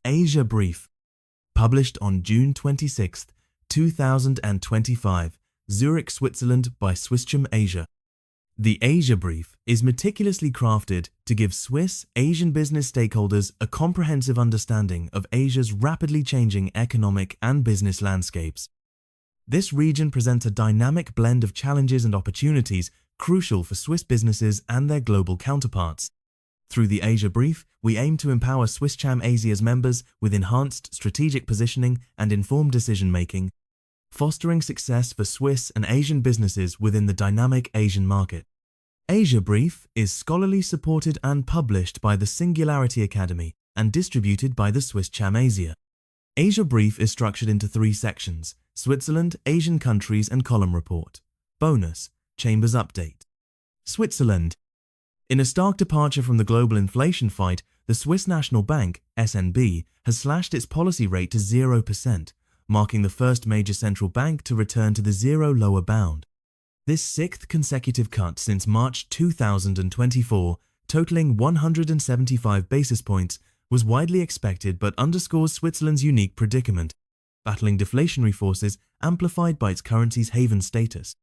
Asia Brief, published on June 26, 2025, Zurich, Switzerland by SwissCham ASIA. The Asia Brief is meticulously crafted to give Swiss Asian business stakeholders a comprehensive understanding of Asia's rapidly changing economic and business landscapes. This region presents a dynamic blend of challenges and opportunities crucial for Swiss businesses and their global counterparts. Through the Asia Brief, we aim to empower SwissChamASIA's members with enhanced strategic positioning and informed decision-making, fostering success for Swiss and Asian businesses within the dynamic Asian market. Asia Brief is scholarly supported and published by the Singularity Academy and distributed by the SwissCham ASIA. Asia Brief is structured into 3 sections: Switzerland, Asian countries and column report. Bonus, Chambers update. Switzerland. In a stark departure from the global inflation fight, the Swiss National Bank, SNB, has slashed its policy rate to 0%, marking the first major central bank to return to the zero lower bound. This 6th consecutive cut since March 2024, totaling 175 basis points, was widely expected but underscores Switzerland's unique predicament, battling deflationary forces amplified by its currency's haven status.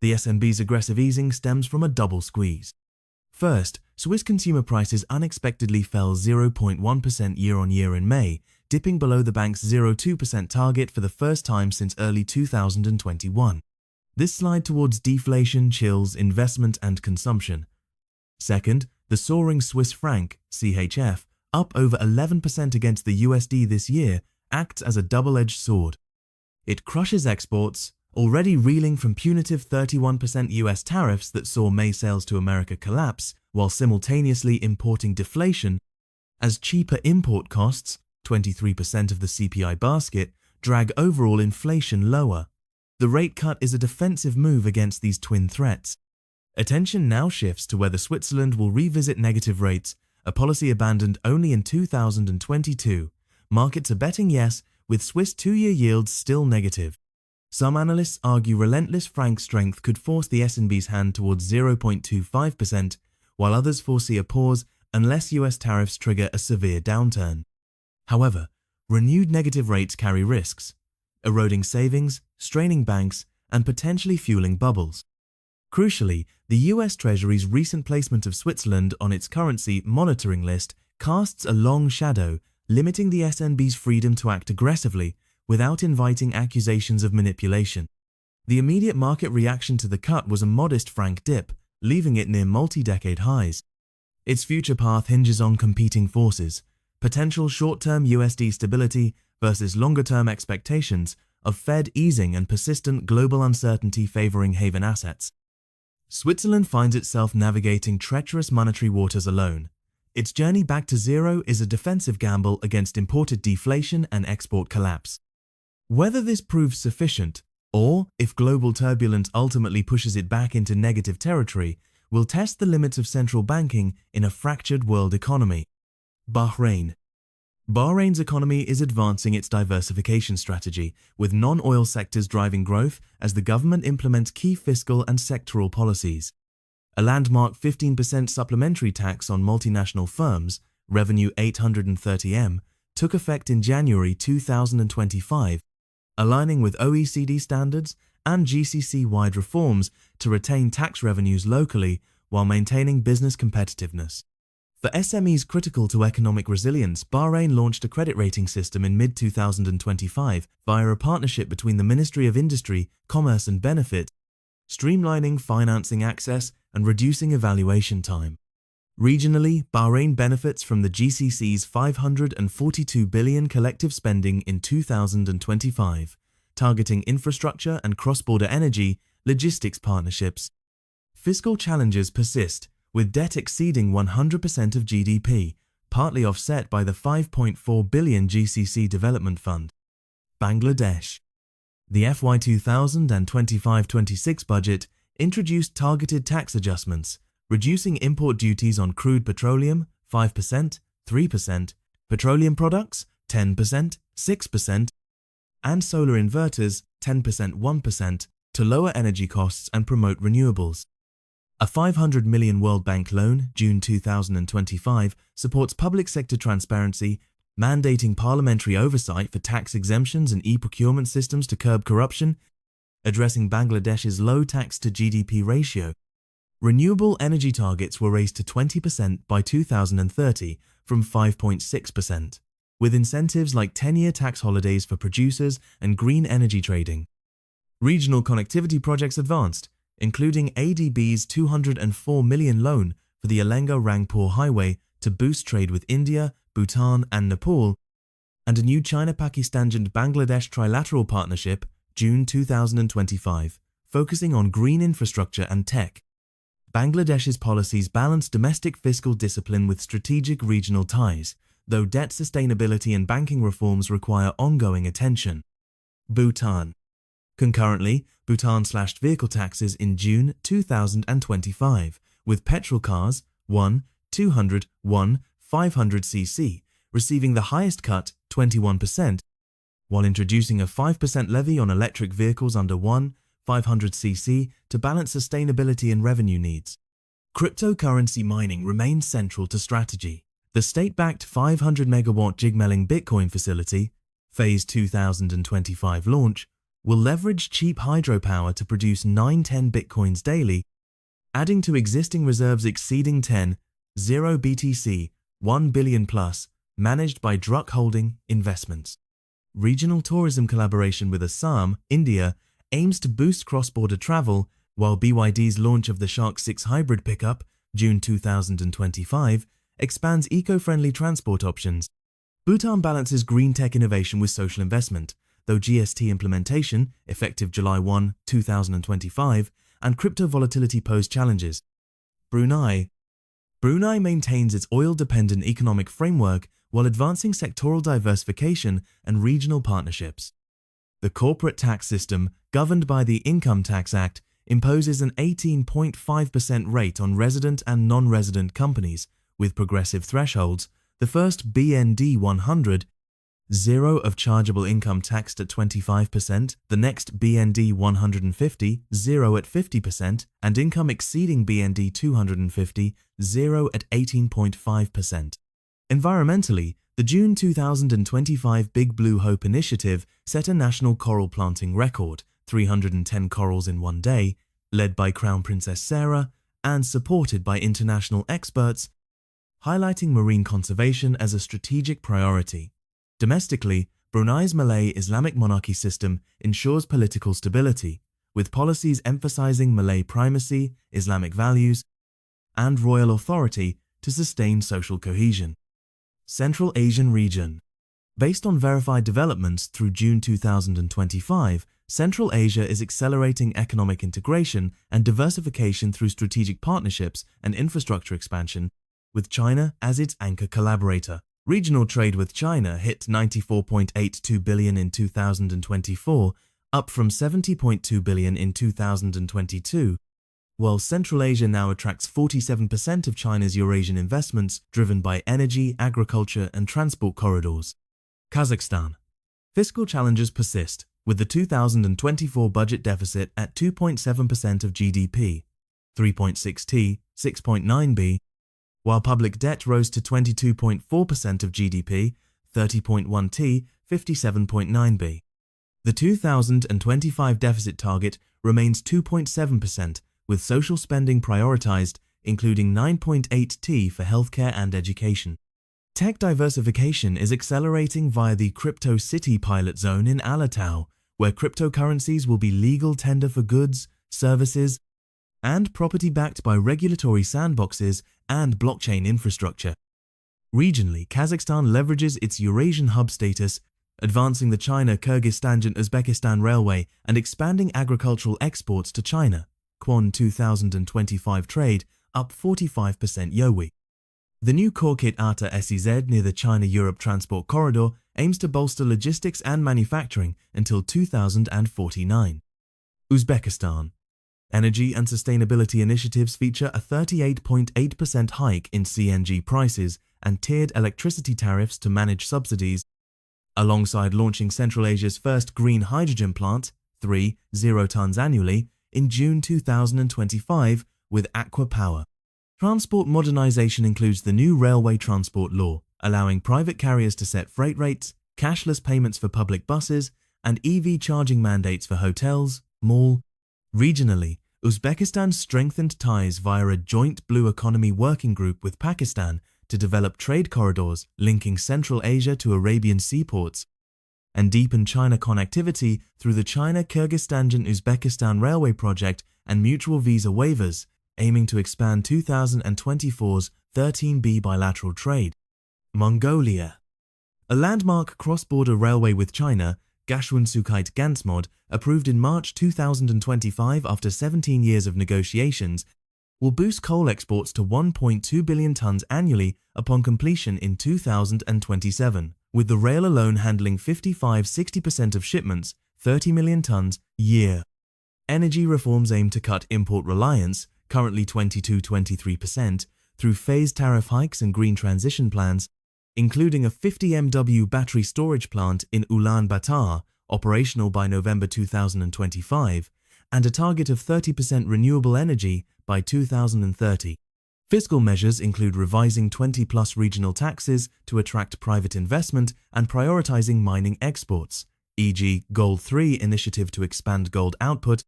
The SNB's aggressive easing stems from a double squeeze. First, Swiss consumer prices unexpectedly fell 0.1% year-on-year in May, dipping below the bank's 0.2% target for the first time since early 2021. This slide towards deflation chills investment and consumption. Second, the soaring Swiss franc, CHF, up over 11% against the USD this year, acts as a double-edged sword. It crushes exports, already reeling from punitive 31% US tariffs that saw May sales to America collapse, while simultaneously importing deflation, as cheaper import costs, 23% of the CPI basket, drag overall inflation lower. The rate cut is a defensive move against these twin threats. Attention now shifts to whether Switzerland will revisit negative rates, a policy abandoned only in 2022. Markets are betting yes, with Swiss 2-year yields still negative. Some analysts argue relentless franc strength could force the SNB's hand towards 0.25%, while others foresee a pause unless US tariffs trigger a severe downturn. However, renewed negative rates carry risks, eroding savings, straining banks, and potentially fueling bubbles. Crucially, the US Treasury's recent placement of Switzerland on its currency monitoring list casts a long shadow, limiting the SNB's freedom to act aggressively without inviting accusations of manipulation. The immediate market reaction to the cut was a modest franc dip, leaving it near multi-decade highs. Its future path hinges on competing forces: potential short-term USD stability versus longer-term expectations of Fed easing and persistent global uncertainty favoring haven assets. Switzerland finds itself navigating treacherous monetary waters alone. Its journey back to zero is a defensive gamble against imported deflation and export collapse. Whether this proves sufficient, or if global turbulence ultimately pushes it back into negative territory, will test the limits of central banking in a fractured world economy. Bahrain. Bahrain's economy is advancing its diversification strategy, with non-oil sectors driving growth as the government implements key fiscal and sectoral policies. A landmark 15% supplementary tax on multinational firms, revenue 830M, took effect in January 2025, aligning with OECD standards and GCC-wide reforms to retain tax revenues locally while maintaining business competitiveness. For SMEs critical to economic resilience, Bahrain launched a credit rating system in mid-2025 via a partnership between the Ministry of Industry, Commerce and Benefit, streamlining financing access and reducing evaluation time. Regionally, Bahrain benefits from the GCC's $542 billion collective spending in 2025, targeting infrastructure and cross-border energy logistics partnerships. Fiscal challenges persist, with debt exceeding 100% of GDP, partly offset by the $5.4 billion GCC Development Fund. Bangladesh. The FY 2025-26 budget introduced targeted tax adjustments, reducing import duties on crude petroleum 5%, 3%, petroleum products 10%, 6%, and solar inverters 10%, 1% to lower energy costs and promote renewables. A $500 million World Bank loan, June 2025, supports public sector transparency, mandating parliamentary oversight for tax exemptions and e-procurement systems to curb corruption, addressing Bangladesh's low tax-to-GDP ratio. Renewable energy targets were raised to 20% by 2030 from 5.6%, with incentives like 10-year tax holidays for producers and green energy trading. Regional connectivity projects advanced, including ADB's $204 million loan for the Alenga-Rangpur Highway to boost trade with India, Bhutan and Nepal, and a new China-Pakistan-Bangladesh trilateral partnership, June 2025, focusing on green infrastructure and tech. Bangladesh's policies balance domestic fiscal discipline with strategic regional ties, though debt sustainability and banking reforms require ongoing attention. Bhutan. Concurrently, Bhutan slashed vehicle taxes in June 2025, with petrol cars 200, 500cc receiving the highest cut, 21%, while introducing a 5% levy on electric vehicles under 500cc to balance sustainability and revenue needs. Cryptocurrency mining remains central to strategy. The state-backed 500-megawatt Jigmeling Bitcoin facility, Phase 2025 launch, will leverage cheap hydropower to produce 910 Bitcoins daily, adding to existing reserves exceeding 10, 0 BTC, 1 billion plus, managed by Druk Holding Investments. Regional tourism collaboration with Assam, India, aims to boost cross-border travel, while BYD's launch of the Shark 6 hybrid pickup, June 2025, expands eco-friendly transport options. Bhutan balances green tech innovation with social investment, though GST implementation, effective July 1, 2025, and crypto volatility pose challenges. Brunei maintains its oil-dependent economic framework while advancing sectoral diversification and regional partnerships. The corporate tax system, governed by the Income Tax Act, imposes an 18.5% rate on resident and non-resident companies, with progressive thresholds, the first BND 100, 0 of chargeable income taxed at 25%, the next BND 150, 0 at 50%, and income exceeding BND 250, 0 at 18.5%. Environmentally, the June 2025 Big Blue Hope initiative set a national coral planting record, 310 corals in one day, led by Crown Princess Sarah and supported by international experts, highlighting marine conservation as a strategic priority. Domestically, Brunei's Malay Islamic monarchy system ensures political stability, with policies emphasizing Malay primacy, Islamic values, and royal authority to sustain social cohesion. Central Asian region. Based on verified developments through June 2025, Central Asia is accelerating economic integration and diversification through strategic partnerships and infrastructure expansion, with China as its anchor collaborator. Regional trade with China hit $94.82 billion in 2024, up from $70.2 billion in 2022, while Central Asia now attracts 47% of China's Eurasian investments, driven by energy, agriculture, and transport corridors. Kazakhstan. Fiscal challenges persist, with the 2024 budget deficit at 2.7% of GDP, 3.6T, 6.9B, while public debt rose to 22.4% of GDP, 30.1T, 57.9B. The 2025 deficit target remains 2.7%, with social spending prioritized, including 9.8T for healthcare and education. Tech diversification is accelerating via the Crypto City pilot zone in Alatau, where cryptocurrencies will be legal tender for goods, services, and property backed by regulatory sandboxes and blockchain infrastructure. Regionally, Kazakhstan leverages its Eurasian hub status, advancing the China-Kyrgyzstan-Uzbekistan railway and expanding agricultural exports to China. Kwon 2025 trade up 45% YoY. The new Korkut Ata SEZ near the China-Europe transport corridor aims to bolster logistics and manufacturing until 2049. Uzbekistan. Energy and sustainability initiatives feature a 38.8% hike in CNG prices and tiered electricity tariffs to manage subsidies, alongside launching Central Asia's first green hydrogen plant, 0 tons annually, in June 2025 with Aqua Power. Transport modernization includes the new Railway Transport Law, allowing private carriers to set freight rates, cashless payments for public buses, and EV charging mandates for hotels, mall. Regionally, Uzbekistan strengthened ties via a joint Blue Economy working group with Pakistan to develop trade corridors linking Central Asia to Arabian seaports, and deepen China connectivity through the China-Kyrgyzstan-Uzbekistan Railway Project and mutual visa waivers, aiming to expand 2024's 13B bilateral trade. Mongolia. A landmark cross-border railway with China, Gashwin-Sukhait-Gantsmod, approved in March 2025 after 17 years of negotiations, will boost coal exports to 1.2 billion tons annually upon completion in 2027, with the rail alone handling 55–60% of shipments, 30 million tons, year. Energy reforms aim to cut import reliance, currently 22–23%, through phased tariff hikes and green transition plans, including a 50 MW battery storage plant in Ulaanbaatar, operational by November 2025, and a target of 30% renewable energy by 2030. Fiscal measures include revising 20+ regional taxes to attract private investment and prioritizing mining exports, e.g. Goal 3 initiative to expand gold output,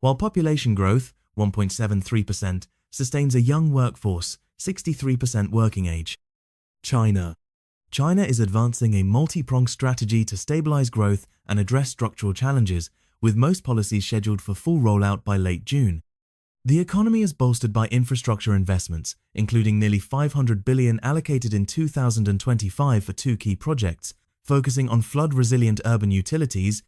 while population growth, 1.73%, sustains a young workforce, 63% working age. China. China is advancing a multi-pronged strategy to stabilize growth and address structural challenges, with most policies scheduled for full rollout by late June. The economy is bolstered by infrastructure investments, including nearly 500 billion allocated in 2025 for two key projects, focusing on flood-resilient urban utilities,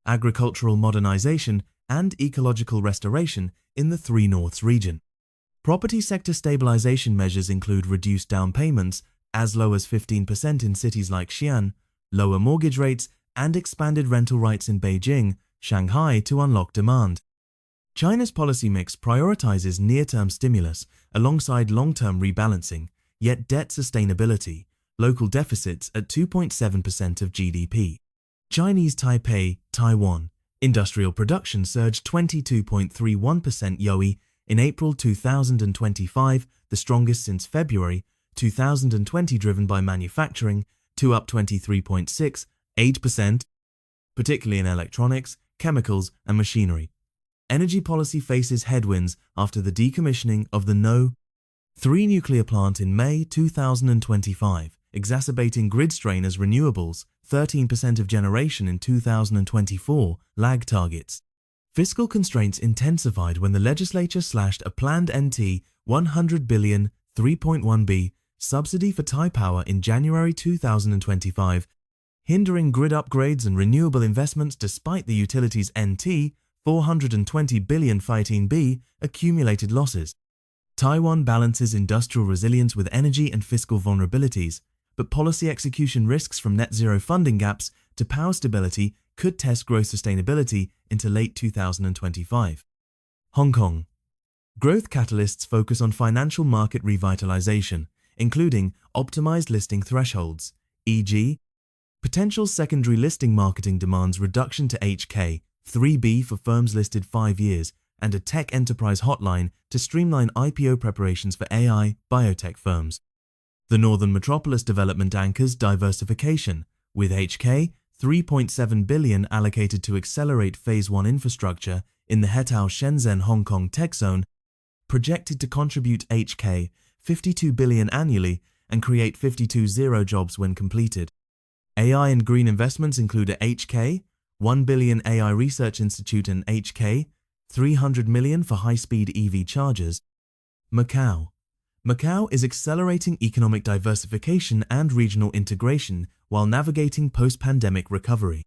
agricultural modernization, and ecological restoration in the Three Norths region. Property sector stabilization measures include reduced down payments, as low as 15% in cities like Xi'an, lower mortgage rates, and expanded rental rights in Beijing, Shanghai to unlock demand. China's policy mix prioritizes near-term stimulus alongside long-term rebalancing, yet debt sustainability, local deficits at 2.7% of GDP. Chinese Taipei, Taiwan. Industrial production surged 22.31% YoY in April 2025, the strongest since February 2020, driven by manufacturing, to up 23.68%, particularly in electronics, chemicals, and machinery. Energy policy faces headwinds after the decommissioning of the No. 3 nuclear plant in May 2025, exacerbating grid strain as renewables, 13% of generation in 2024, lag targets. Fiscal constraints intensified when the legislature slashed a planned NT 100 billion 3.1B subsidy for Taipower in January 2025, hindering grid upgrades and renewable investments despite the utility's NT 420 billion 15B accumulated losses. Taiwan balances industrial resilience with energy and fiscal vulnerabilities, but policy execution risks from net zero funding gaps to power stability could test growth sustainability into late 2025. Hong Kong. Growth catalysts focus on financial market revitalization, including optimized listing thresholds, e.g., potential secondary listing marketing demands reduction to HK 3B for firms listed 5 years, and a tech enterprise hotline to streamline IPO preparations for AI biotech firms. The Northern Metropolis development anchors diversification, with HK 3.7 billion allocated to accelerate Phase 1 infrastructure in the Hetao Shenzhen Hong Kong tech zone, projected to contribute HK 52 billion annually and create 52,000 jobs when completed. AI and green investments include a HK 1 billion AI Research Institute and HK 300 million for high-speed EV chargers. Macau. Macau is accelerating economic diversification and regional integration while navigating post-pandemic recovery.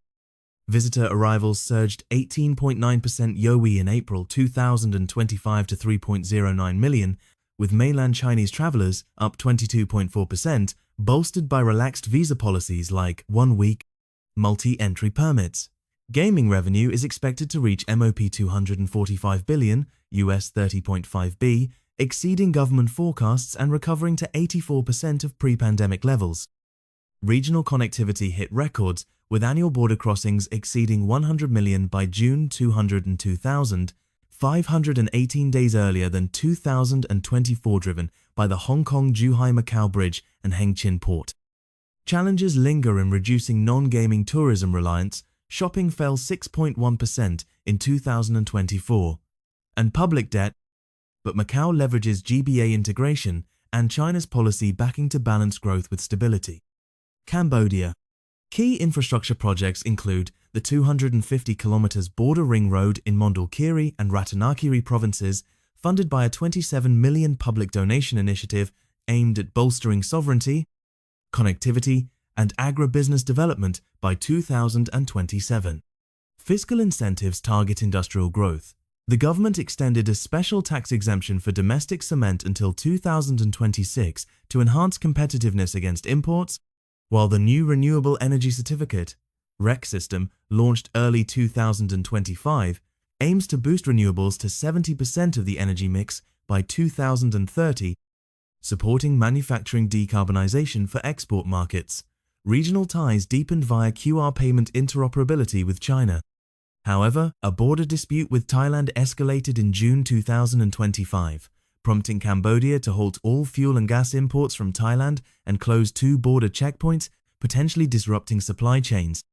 Visitor arrivals surged 18.9% YoY in April 2025 to 3.09 million, with mainland Chinese travelers up 22.4%, bolstered by relaxed visa policies like 1 week multi-entry permits. Gaming revenue is expected to reach MOP 245 billion, US 30.5 B, exceeding government forecasts and recovering to 84% of pre-pandemic levels. Regional connectivity hit records, with annual border crossings exceeding 100 million by June 202,000, 518 days earlier than 2024, driven by the Hong Kong-Zhuhai-Macau Bridge and Hengqin Port. Challenges linger in reducing non-gaming tourism reliance. Shopping fell 6.1% in 2024, and public debt, but Macau leverages GBA integration and China's policy backing to balance growth with stability. Cambodia. Key infrastructure projects include the 250 km border ring road in Mondulkiri and Ratanakiri provinces, funded by a 27 million public donation initiative aimed at bolstering sovereignty, connectivity, and agribusiness development by 2027. Fiscal incentives target industrial growth. The government extended a special tax exemption for domestic cement until 2026 to enhance competitiveness against imports, while the new Renewable Energy Certificate (REC) system, launched early 2025, aims to boost renewables to 70% of the energy mix by 2030, supporting manufacturing decarbonization for export markets. Regional ties deepened via QR payment interoperability with China. However, a border dispute with Thailand escalated in June 2025, prompting Cambodia to halt all fuel and gas imports from Thailand and close 2 border checkpoints, potentially disrupting supply chains.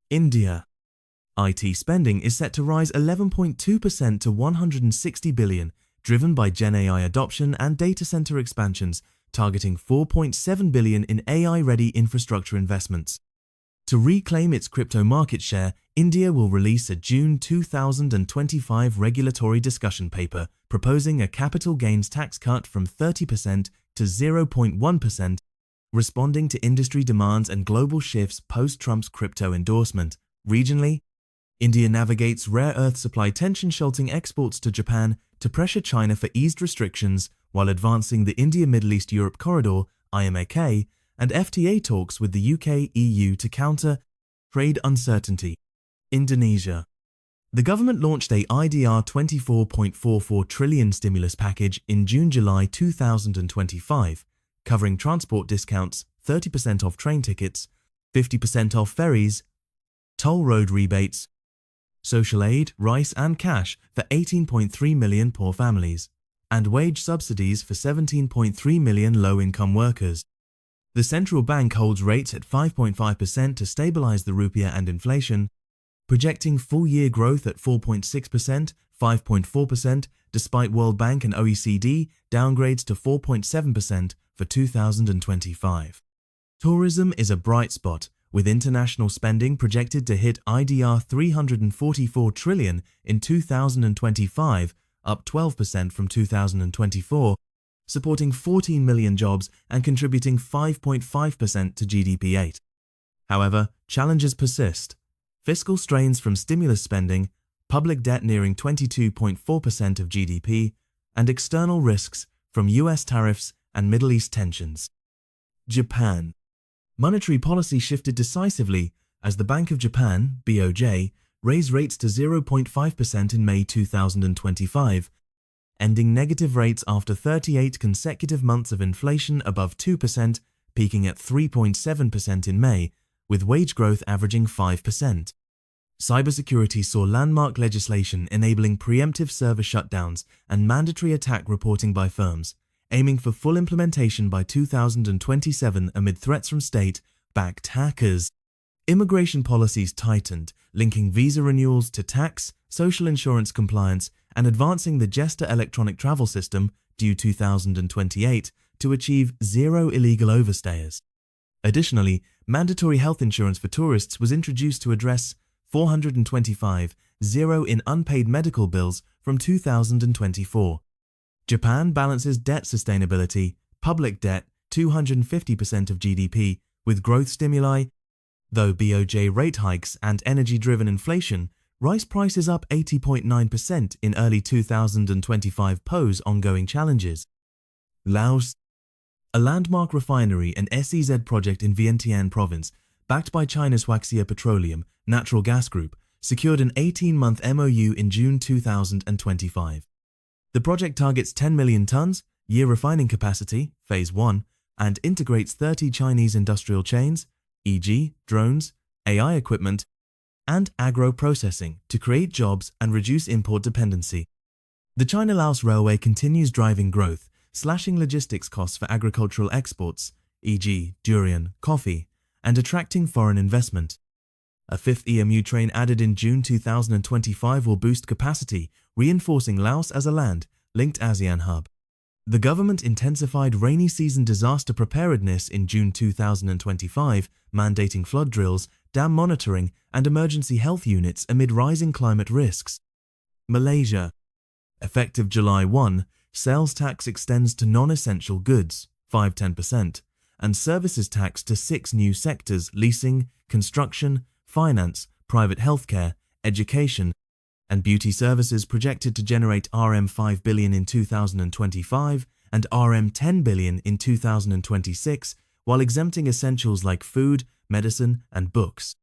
India. IT spending is set to rise 11.2% to 160 billion, driven by Gen AI adoption and data center expansions, targeting 4.7 billion in AI-ready infrastructure investments. To reclaim its crypto market share, India will release a June 2025 regulatory discussion paper proposing a capital gains tax cut from 30% to 0.1%, responding to industry demands and global shifts post-Trump's crypto endorsement. Regionally, India navigates rare earth supply tension, shunting exports to Japan to pressure China for eased restrictions while advancing the India-Middle East-Europe corridor (IMEC) and FTA talks with the UK-EU to counter trade uncertainty. Indonesia. The government launched a IDR 24.44 trillion stimulus package in June-July 2025, covering transport discounts, 30% off train tickets, 50% off ferries, toll road rebates, social aid, rice and cash for 18.3 million poor families, and wage subsidies for 17.3 million low-income workers. The central bank holds rates at 5.5% to stabilize the rupiah and inflation, projecting full-year growth at 4.6%, 5.4%, despite World Bank and OECD downgrades to 4.7% for 2025. Tourism is a bright spot, with international spending projected to hit IDR 344 trillion in 2025, up 12% from 2024, supporting 14 million jobs and contributing 5.5% to GDP-8. However, challenges persist. Fiscal strains from stimulus spending, public debt nearing 22.4% of GDP, and external risks from US tariffs and Middle East tensions. Japan. Monetary policy shifted decisively as the Bank of Japan, BOJ, raised rates to 0.5% in May 2025, ending negative rates after 38 consecutive months of inflation above 2%, peaking at 3.7% in May, with wage growth averaging 5%. Cybersecurity saw landmark legislation enabling preemptive server shutdowns and mandatory attack reporting by firms, aiming for full implementation by 2027 amid threats from state-backed hackers. Immigration policies tightened, linking visa renewals to tax, social insurance compliance, and advancing the Jester electronic travel system, due 2028, to achieve zero illegal overstayers. Additionally, mandatory health insurance for tourists was introduced to address 425 zero in unpaid medical bills from 2024. Japan balances debt sustainability, public debt 250% of GDP, with growth stimuli. Though BOJ rate hikes and energy-driven inflation, rice prices up 80.9% in early 2025 pose ongoing challenges. Laos. A landmark refinery and SEZ project in Vientiane province, backed by China's Huaxia Petroleum Natural Gas Group, secured an 18-month MOU in June 2025. The project targets 10 million tons, year refining capacity, Phase 1, and integrates 30 Chinese industrial chains, e.g. drones, AI equipment, and agro-processing to create jobs and reduce import dependency. The China-Laos Railway continues driving growth, slashing logistics costs for agricultural exports, e.g. durian, coffee, and attracting foreign investment. A fifth EMU train added in June 2025 will boost capacity, reinforcing Laos as a land-linked ASEAN hub. The government intensified rainy season disaster preparedness in June 2025, mandating flood drills, dam monitoring, and emergency health units amid rising climate risks. Malaysia. Effective July 1, sales tax extends to non-essential goods, 5-10%, and services tax to 6 new sectors: leasing, construction, finance, private healthcare, education, and beauty services, projected to generate RM5 billion in 2025 and RM10 billion in 2026, while exempting essentials like food, medicine, and books.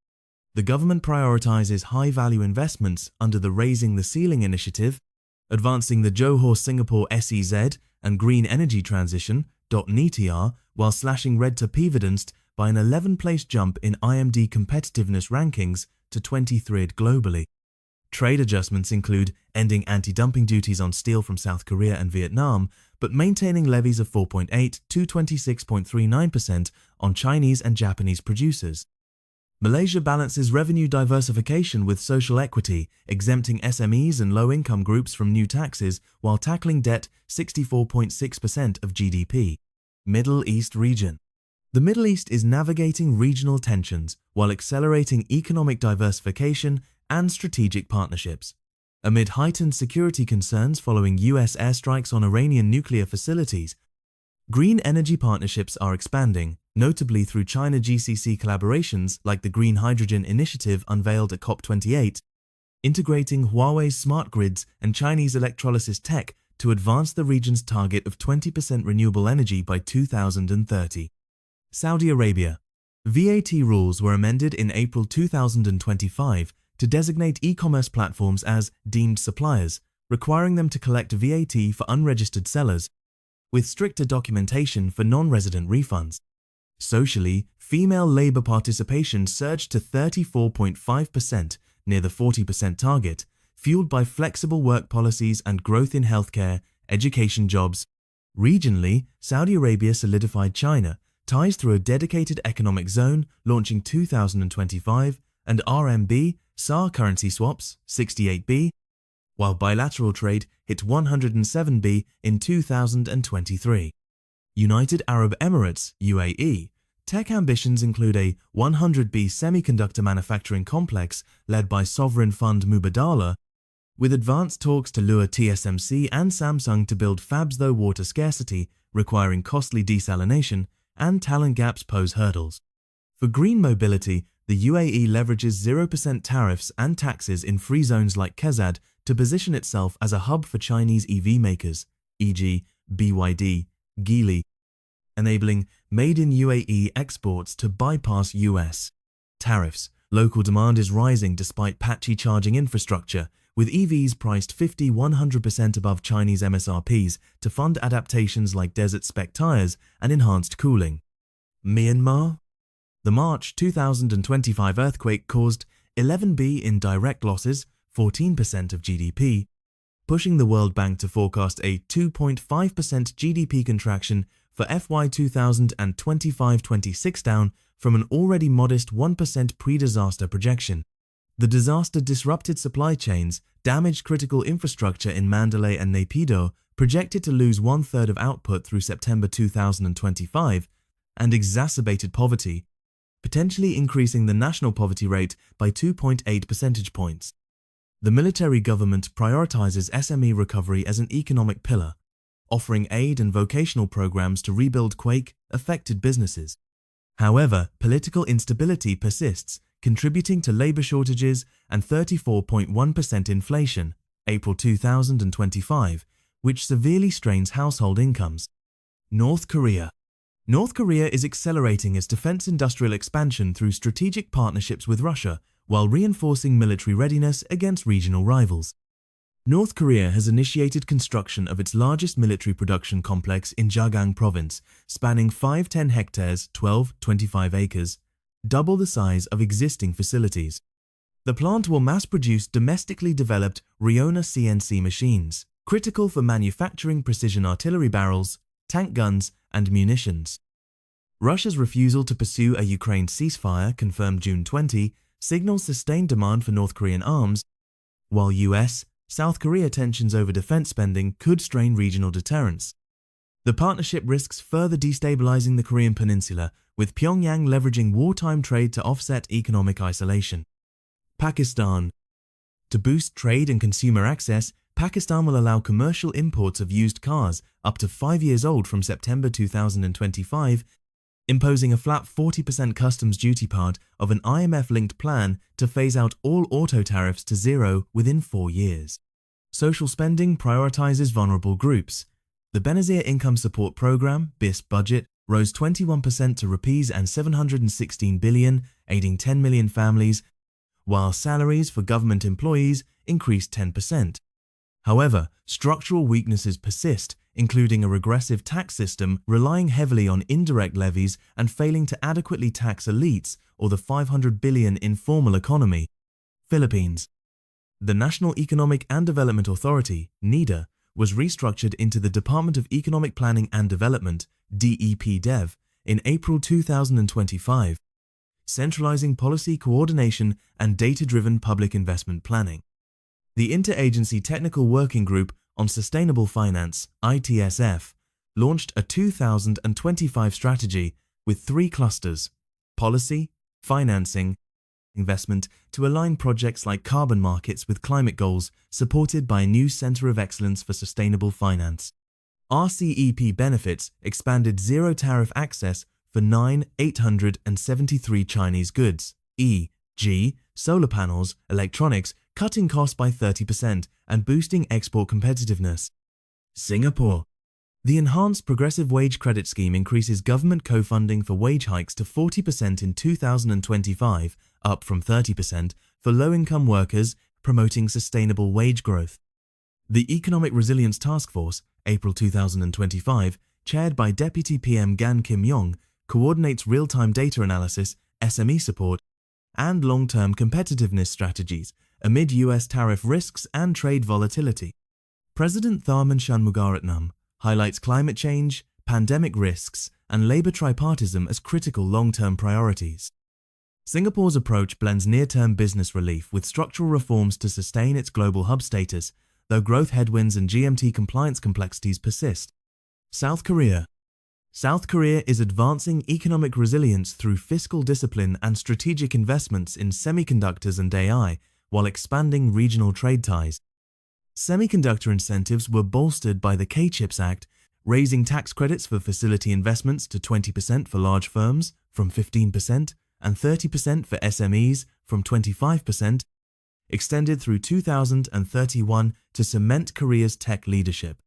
The government prioritizes high-value investments under the Raising the Ceiling initiative, advancing the Johor Singapore SEZ and green energy transition (NETR), while slashing red tape evidenced by an 11-place jump in IMD competitiveness rankings to 23rd globally. Trade adjustments include ending anti-dumping duties on steel from South Korea and Vietnam, but maintaining levies of 4.8% to 26.39% on Chinese and Japanese producers. Malaysia balances revenue diversification with social equity, exempting SMEs and low-income groups from new taxes while tackling debt, 64.6% of GDP. Middle East region. The Middle East is navigating regional tensions while accelerating economic diversification and strategic partnerships. Amid heightened security concerns following US airstrikes on Iranian nuclear facilities, green energy partnerships are expanding, notably through China GCC collaborations like the Green Hydrogen Initiative unveiled at COP28, integrating Huawei's smart grids and Chinese electrolysis tech to advance the region's target of 20% renewable energy by 2030. Saudi Arabia. VAT rules were amended in April 2025 to designate e-commerce platforms as deemed suppliers, requiring them to collect VAT for unregistered sellers, with stricter documentation for non-resident refunds. Socially, female labor participation surged to 34.5%, near the 40% target, fueled by flexible work policies and growth in healthcare, education jobs. Regionally, Saudi Arabia solidified China ties through a dedicated economic zone launching 2025 and RMB SAR currency swaps 68B, while bilateral trade hit 107B in 2023. United Arab Emirates UAE. Tech ambitions include a 100B semiconductor manufacturing complex led by sovereign fund Mubadala, with advanced talks to lure TSMC and Samsung to build fabs, though water scarcity, requiring costly desalination, and talent gaps pose hurdles. For green mobility, the UAE leverages 0% tariffs and taxes in free zones like KEZAD to position itself as a hub for Chinese EV makers, e.g. BYD, Geely, enabling made-in UAE exports to bypass US tariffs. Local demand is rising despite patchy charging infrastructure, with EVs priced 50–100% above Chinese MSRPs to fund adaptations like desert spec tires and enhanced cooling. Myanmar. The March 2025 earthquake caused 11B in direct losses, 14% of GDP, pushing the World Bank to forecast a 2.5% GDP contraction for FY 2025-26, down from an already modest 1% pre-disaster projection. The disaster disrupted supply chains, damaged critical infrastructure in Mandalay and Naypyidaw, projected to lose 1/3 of output through September 2025, and exacerbated poverty, potentially increasing the national poverty rate by 2.8 percentage points. The military government prioritizes SME recovery as an economic pillar, offering aid and vocational programs to rebuild quake-affected businesses. However, political instability persists, contributing to labor shortages and 34.1% inflation, April 2025, which severely strains household incomes. North Korea. North Korea is accelerating its defense industrial expansion through strategic partnerships with Russia, while reinforcing military readiness against regional rivals. North Korea has initiated construction of its largest military production complex in Jagang Province, spanning 510 hectares, 25 acres, double the size of existing facilities. The plant will mass-produce domestically developed Riona CNC machines, critical for manufacturing precision artillery barrels, tank guns, and munitions. Russia's refusal to pursue a Ukraine ceasefire, confirmed June 20, signals sustained demand for North Korean arms, while US, South Korea tensions over defense spending could strain regional deterrence. The partnership risks further destabilizing the Korean peninsula, with Pyongyang leveraging wartime trade to offset economic isolation. Pakistan. To boost trade and consumer access, Pakistan will allow commercial imports of used cars up to 5 years old from September 2025, imposing a flat 40% customs duty part of an IMF-linked plan to phase out all auto tariffs to zero within 4 years. Social spending prioritizes vulnerable groups. The Benazir Income Support Program (BIS) budget rose 21% to rupees and 716 billion, aiding 10 million families, while salaries for government employees increased 10%. However, structural weaknesses persist, including a regressive tax system relying heavily on indirect levies and failing to adequately tax elites or the 500 billion informal economy. Philippines. The National Economic and Development Authority, NEDA, was restructured into the Department of Economic Planning and Development, DEP-DEV, in April 2025, centralizing policy coordination and data-driven public investment planning. The Interagency Technical Working Group on Sustainable Finance, ITSF, launched a 2025 strategy with 3 clusters: policy, financing, investment, to align projects like carbon markets with climate goals, supported by a new Center of Excellence for Sustainable Finance. RCEP benefits expanded zero-tariff access for 9,873 Chinese goods, e.g., solar panels, electronics, cutting costs by 30% and boosting export competitiveness. Singapore. The Enhanced Progressive Wage Credit Scheme increases government co-funding for wage hikes to 40% in 2025, up from 30% for low-income workers, promoting sustainable wage growth. The Economic Resilience Task Force, April 2025, chaired by Deputy PM Gan Kim-yong, coordinates real-time data analysis, SME support, and long-term competitiveness strategies amid US tariff risks and trade volatility. President Tharman Shanmugaratnam highlights climate change, pandemic risks, and labor tripartism as critical long-term priorities. Singapore's approach blends near-term business relief with structural reforms to sustain its global hub status, though growth headwinds and GMT compliance complexities persist. South Korea. South Korea is advancing economic resilience through fiscal discipline and strategic investments in semiconductors and AI, while expanding regional trade ties. Semiconductor incentives were bolstered by the K-CHIPS Act, raising tax credits for facility investments to 20% for large firms from 15% and 30% for SMEs from 25%, extended through 2031 to cement Korea's tech leadership.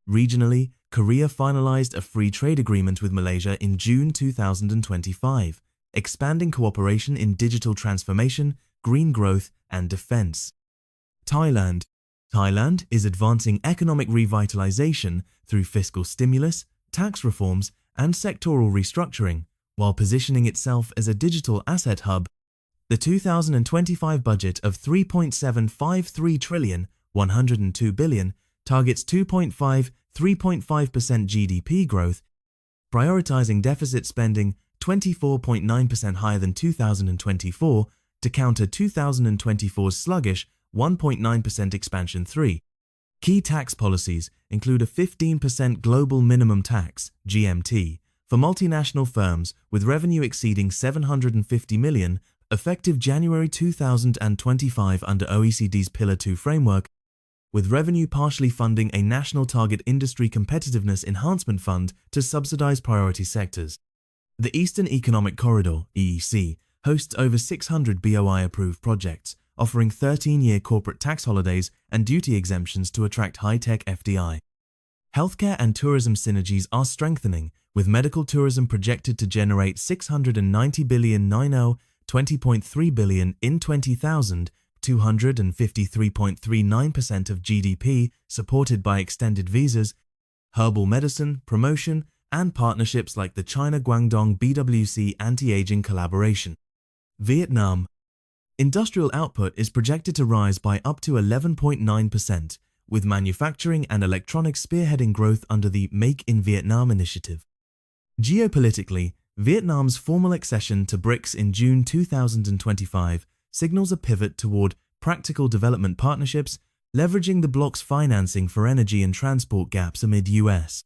Regionally, Korea finalized a free trade agreement with Malaysia in June 2025, expanding cooperation in digital transformation, green growth, and defense. Thailand. Thailand is advancing economic revitalization through fiscal stimulus, tax reforms, and sectoral restructuring, while positioning itself as a digital asset hub. The 2025 budget of 3.753 trillion, 102 billion, targets 3.5% GDP growth, prioritizing deficit spending 24.9% higher than 2024 to counter 2024's sluggish 1.9% expansion. 3. Key tax policies include a 15% global minimum tax (GMT) for multinational firms with revenue exceeding 750 million, effective January 2025 under OECD's Pillar 2 framework, with revenue partially funding a National Target Industry Competitiveness Enhancement Fund to subsidize priority sectors. The Eastern Economic Corridor (EEC) hosts over 600 BOI-approved projects, offering 13-year corporate tax holidays and duty exemptions to attract high-tech FDI. Healthcare and tourism synergies are strengthening, with medical tourism projected to generate 690 billion 20.3 billion in 20,000, 253.39% of GDP, supported by extended visas, herbal medicine, promotion, and partnerships like the China-Guangdong BWC anti-aging collaboration. Vietnam. Industrial output is projected to rise by up to 11.9%, with manufacturing and electronics spearheading growth under the Make in Vietnam initiative. Geopolitically, Vietnam's formal accession to BRICS in June 2025 signals a pivot toward practical development partnerships, leveraging the bloc's financing for energy and transport gaps amid U.S.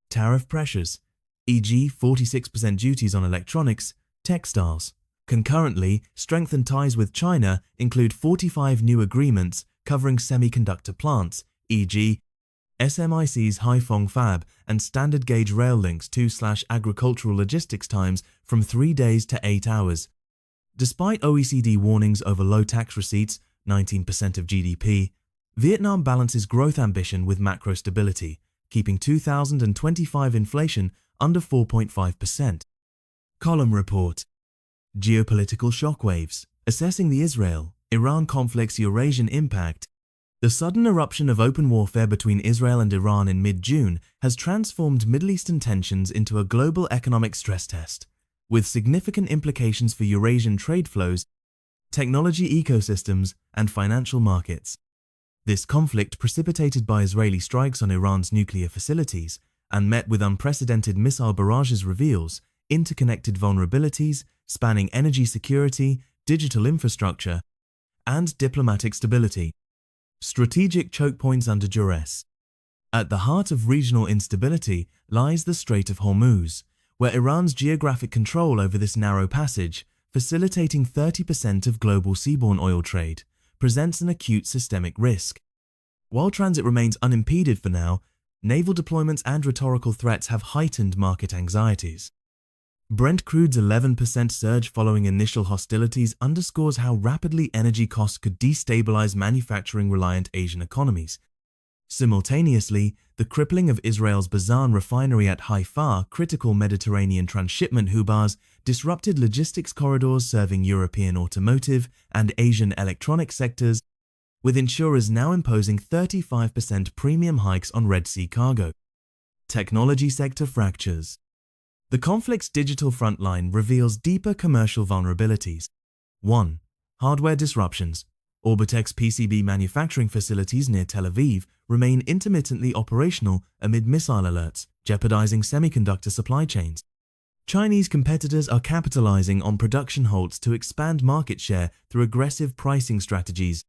tariff pressures, e.g. 46% duties on electronics, textiles. Concurrently, strengthened ties with China include 45 new agreements covering semiconductor plants, e.g. SMIC's Haiphong Fab and standard gauge rail links agricultural logistics times from 3 days to 8 hours. Despite OECD warnings over low tax receipts, 19% of GDP, Vietnam balances growth ambition with macro stability, keeping 2025 inflation under 4.5%. Column report. Geopolitical shockwaves. Assessing the Israel-Iran conflict's Eurasian impact. The sudden eruption of open warfare between Israel and Iran in mid-June has transformed Middle Eastern tensions into a global economic stress test, with significant implications for Eurasian trade flows, technology ecosystems, and financial markets. This conflict, precipitated by Israeli strikes on Iran's nuclear facilities and met with unprecedented missile barrages, reveals interconnected vulnerabilities spanning energy security, digital infrastructure, and diplomatic stability. Strategic choke points under duress. At the heart of regional instability lies the Strait of Hormuz, where Iran's geographic control over this narrow passage, facilitating 30% of global seaborne oil trade, presents an acute systemic risk. While transit remains unimpeded for now, naval deployments and rhetorical threats have heightened market anxieties. Brent crude's 11% surge following initial hostilities underscores how rapidly energy costs could destabilize manufacturing-reliant Asian economies. Simultaneously, the crippling of Israel's Bazan refinery at Haifa, critical Mediterranean transshipment hubs, disrupted logistics corridors serving European automotive and Asian electronic sectors, with insurers now imposing 35% premium hikes on Red Sea cargo. Technology sector fractures. The conflict's digital frontline reveals deeper commercial vulnerabilities. 1. Hardware disruptions. Orbitec's PCB manufacturing facilities near Tel Aviv remain intermittently operational amid missile alerts, jeopardizing semiconductor supply chains. Chinese competitors are capitalizing on production halts to expand market share through aggressive pricing strategies.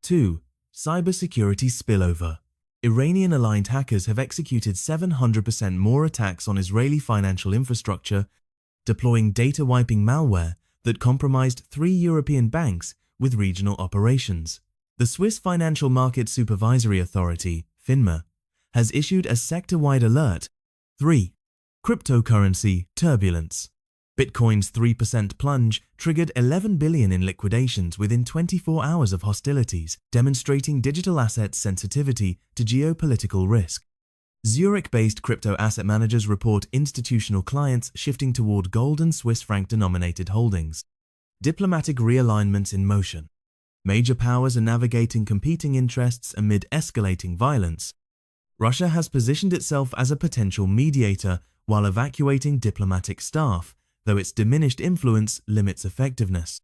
2. Cybersecurity spillover. Iranian-aligned hackers have executed 700% more attacks on Israeli financial infrastructure, deploying data-wiping malware that compromised 3 European banks with regional operations. The Swiss Financial Market Supervisory Authority, FINMA, has issued a sector-wide alert. 3. Cryptocurrency turbulence. Bitcoin's 3% plunge triggered 11 billion in liquidations within 24 hours of hostilities, demonstrating digital assets' sensitivity to geopolitical risk. Zurich-based crypto asset managers report institutional clients shifting toward gold and Swiss franc-denominated holdings. Diplomatic realignments in motion. Major powers are navigating competing interests amid escalating violence. Russia has positioned itself as a potential mediator while evacuating diplomatic staff, though its diminished influence limits effectiveness.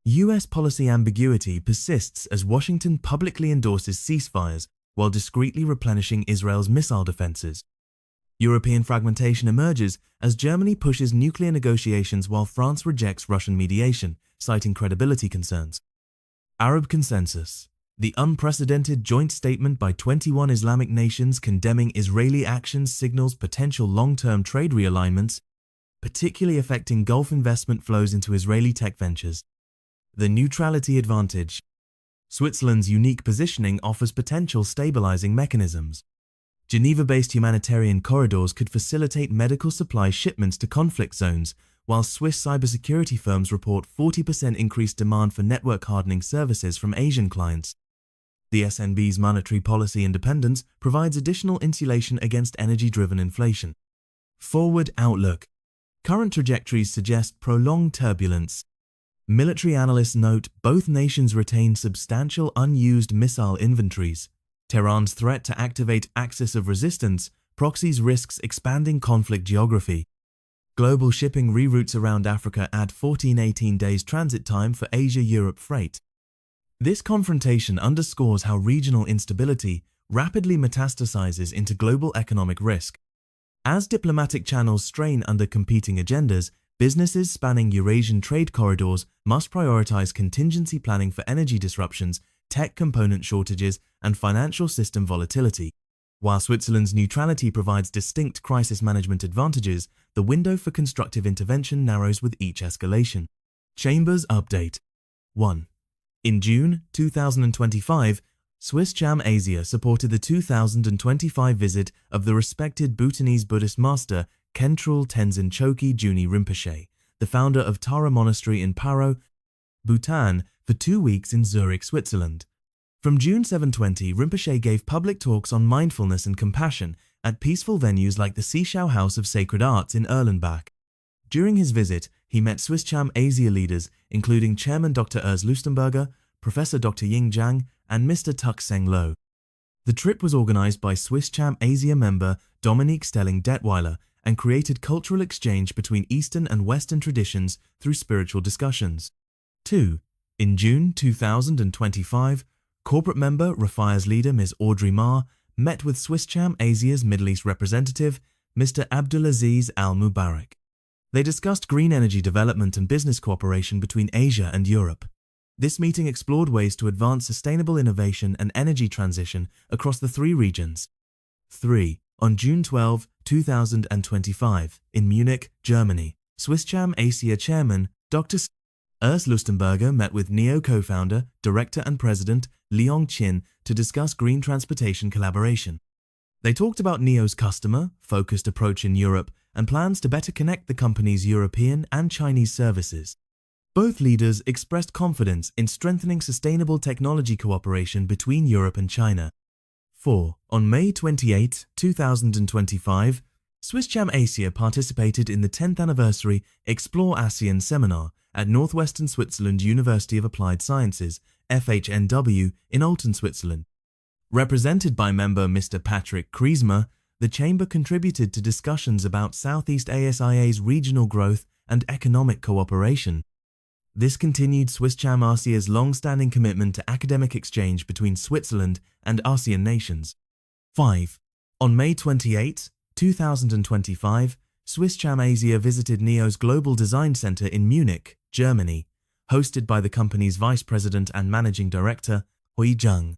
US policy ambiguity persists as Washington publicly endorses ceasefires while discreetly replenishing Israel's missile defenses. European fragmentation emerges as Germany pushes nuclear negotiations while France rejects Russian mediation, citing credibility concerns. Arab consensus. The unprecedented joint statement by 21 Islamic nations condemning Israeli actions signals potential long-term trade realignments, particularly affecting Gulf investment flows into Israeli tech ventures. The neutrality advantage. Switzerland's unique positioning offers potential stabilizing mechanisms. Geneva-based humanitarian corridors could facilitate medical supply shipments to conflict zones, while Swiss cybersecurity firms report 40% increased demand for network hardening services from Asian clients. The SNB's monetary policy independence provides additional insulation against energy-driven inflation. Forward outlook. Current trajectories suggest prolonged turbulence. Military analysts note both nations retain substantial unused missile inventories. Tehran's threat to activate axis of resistance proxies risks expanding conflict geography. Global shipping reroutes around Africa add 14-18 days transit time for Asia-Europe freight. This confrontation underscores how regional instability rapidly metastasizes into global economic risk. As diplomatic channels strain under competing agendas, businesses spanning Eurasian trade corridors must prioritize contingency planning for energy disruptions, tech component shortages, and financial system volatility. While Switzerland's neutrality provides distinct crisis management advantages, the window for constructive intervention narrows with each escalation. Chambers Update 1. In June 2025, SwissChamASIA supported the 2025 visit of the respected Bhutanese Buddhist master Khentrul Tenzin Chokyi Juni Rinpoche, the founder of Tara Monastery in Paro, Bhutan, for 2 weeks in Zurich, Switzerland. From June 720, Rinpoche gave public talks on mindfulness and compassion at peaceful venues like the Sishao House of Sacred Arts in Erlenbach. During his visit, he met SwissChamASIA leaders, including Chairman Dr. Urs Lustenberger, Professor Dr. Ying Zhang, and Mr. Tuk Seng Lo. The trip was organized by SwissChamASIA member Dominique Stelling-Detweiler and created cultural exchange between Eastern and Western traditions through spiritual discussions. 2. In June 2025, corporate member Rafia's leader Ms. Audrey Ma met with SwissChamASIA's Middle East representative Mr. Abdulaziz Al-Mubarak. They discussed green energy development and business cooperation between Asia and Europe. This meeting explored ways to advance sustainable innovation and energy transition across the 3 regions. 3. On June 12, 2025, in Munich, Germany, SwissChamASIA chairman Dr. Urs Lustenberger met with NEO co-founder, director and president Liang Qin to discuss green transportation collaboration. They talked about NEO's customer-focused approach in Europe and plans to better connect the company's European and Chinese services. Both leaders expressed confidence in strengthening sustainable technology cooperation between Europe and China. 4. On May 28, 2025, SwissChamASIA participated in the 10th anniversary Explore ASEAN seminar at Northwestern Switzerland University of Applied Sciences, FHNW, in Olten, Switzerland. Represented by member Mr. Patrick Kriesmer, the Chamber contributed to discussions about Southeast ASIA's regional growth and economic cooperation. This continued SwissChamASIA's long-standing commitment to academic exchange between Switzerland and ASEAN nations. 5. On May 28, 2025, SwissChamASIA visited NEO's Global Design Center in Munich, Germany, hosted by the company's Vice President and Managing Director, Hui Zhang.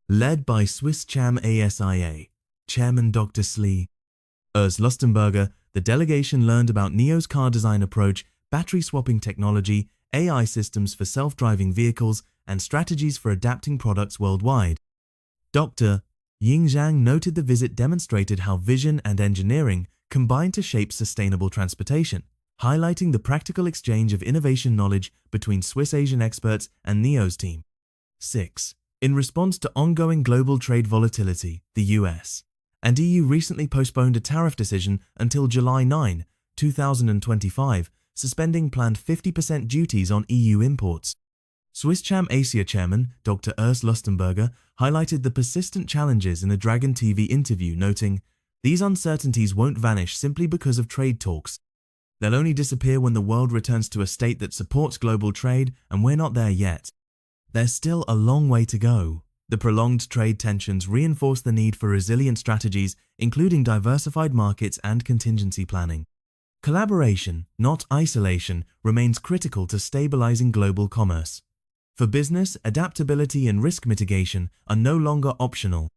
Led by SwissChamASIA Chairman Dr. Urs Lustenberger, the delegation learned about NEO's car design approach, battery swapping technology, AI systems for self-driving vehicles, and strategies for adapting products worldwide. Dr. Ying Zhang noted the visit demonstrated how vision and engineering combine to shape sustainable transportation, highlighting the practical exchange of innovation knowledge between Swiss Asian experts and NEO's team. 6. In response to ongoing global trade volatility, the US and EU recently postponed a tariff decision until July 9, 2025, suspending planned 50% duties on EU imports. SwissChamASIA chairman Dr. Urs Lustenberger highlighted the persistent challenges in a Dragon TV interview, noting, "These uncertainties won't vanish simply because of trade talks. They'll only disappear when the world returns to a state that supports global trade, and we're not there yet. There's still a long way to go." The prolonged trade tensions reinforce the need for resilient strategies, including diversified markets and contingency planning. Collaboration, not isolation, remains critical to stabilizing global commerce. For business, adaptability and risk mitigation are no longer optional.